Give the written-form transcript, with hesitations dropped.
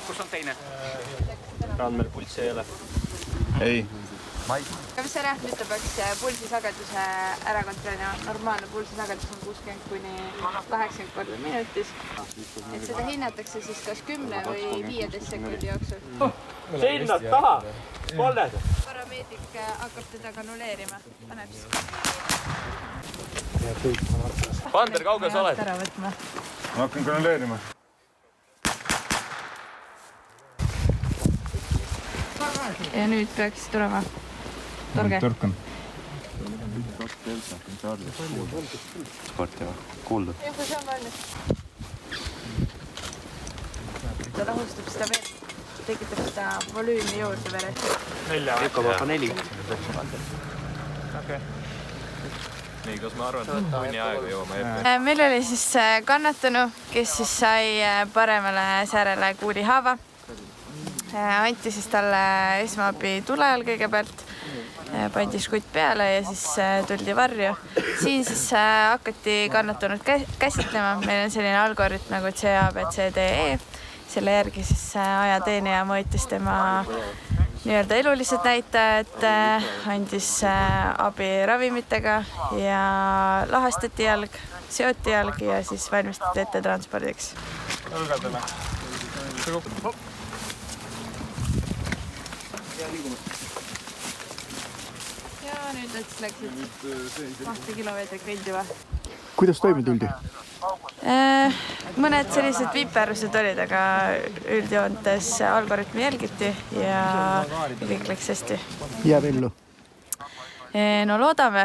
Kus on teine? Randmel pulssi ei ole. Ei. Mis see rühm ütleb, eks pulsisageduse ära kontrollima. Normaalne pulsisagedus on 60 kuni 80 korda minutis. Et seda hinnatakse siis kas 10 või 15 sekundi jooksul. Sinna taha! Pooled! Parameedik hakkab teda kanuleerima. Paneb siis. Pander, kaugel sa oled? Ära võtma. Ma hakkan kanuleerima. Ja nüüd peaks tulema. Torge. Torkan. Sporti kuulda. Ja kui see on valmis. Ta rahustab seda veel. Tekitab seda volüümi juurde veres. 4,4. Okei. Nii, kas ma arvan, et tunni aega jõuame ette? Meil oli siis kannatanu, kes siis sai paremale säärele kuulihaava. Anti siis talle esmaabi tule all kõigepealt, pandi škutt peale ja siis tuldi varju. Siin siis hakati kannatanud käsitlema. Meil on selline algoritm nagu CABCDE. Selle järgi siis ajateenija mõõtis tema nii-öelda elulised näitajad, andis abi ravimitega ja lahastati jalg, seoti jalg ja siis valmistati ette transpordiks. Õlgadele. Ja nüüd ots läksid 2 kilomeetrit kõndima. Kuidas toime tuldi? Mõned sellised viperused olid, aga üldjoontes algoritmi jälgiti ja kõik läks hästi. Jääb ellu? No loodame.